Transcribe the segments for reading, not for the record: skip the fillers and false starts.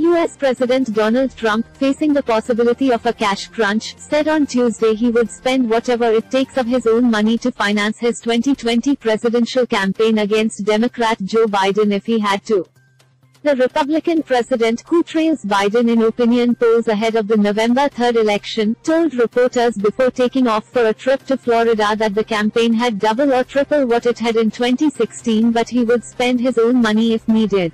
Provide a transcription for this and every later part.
U.S. President Donald Trump, facing the possibility of a cash crunch, said on Tuesday he would spend whatever it takes of his own money to finance his 2020 presidential campaign against Democrat Joe Biden if he had to. The Republican president, who trails Biden in opinion polls ahead of the November 3 election, told reporters before taking off for a trip to Florida that the campaign had double or triple what it had in 2016, but he would spend his own money if needed.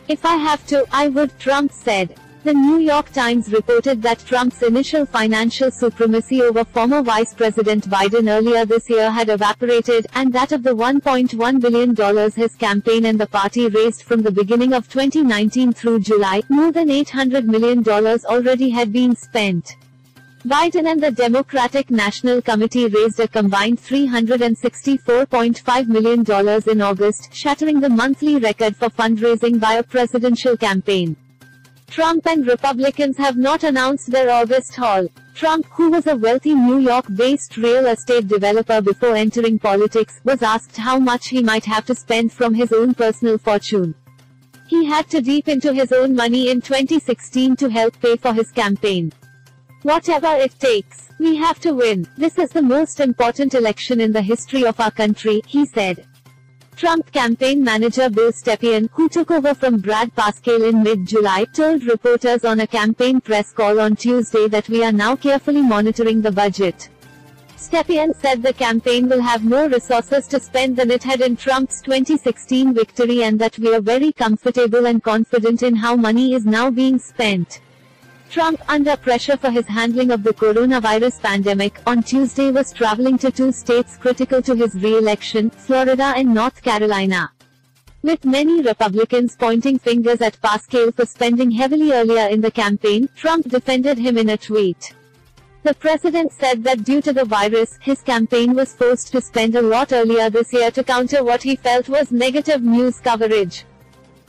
"If I have to, I would," Trump said. The New York Times reported that Trump's initial financial supremacy over former Vice President Biden earlier this year had evaporated, and that of the $1.1 billion his campaign and the party raised from the beginning of 2019 through July, more than $800 million already had been spent. Biden and the Democratic National Committee raised a combined $364.5 million in August, shattering the monthly record for fundraising by a presidential campaign. Trump and Republicans have not announced their August haul. Trump, who was a wealthy New York-based real estate developer before entering politics, was asked how much he might have to spend from his own personal fortune. He had to dip into his own money in 2016 to help pay for his campaign. "Whatever it takes. We have to win. This is the most important election in the history of our country," he said. Trump campaign manager Bill Stepien, who took over from Brad Parscale in mid-July, told reporters on a campaign press call on Tuesday that we are now carefully monitoring the budget. Stepien said the campaign will have more resources to spend than it had in Trump's 2016 victory and that we are very comfortable and confident in how money is now being spent. Trump, under pressure for his handling of the coronavirus pandemic, on Tuesday was traveling to two states critical to his re-election, Florida and North Carolina. With many Republicans pointing fingers at Parscale for spending heavily earlier in the campaign, Trump defended him in a tweet. The president said that due to the virus, his campaign was forced to spend a lot earlier this year to counter what he felt was negative news coverage.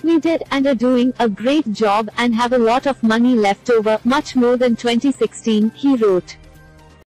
"We did, and are doing, a great job, and have a lot of money left over, much more than 2016, he wrote.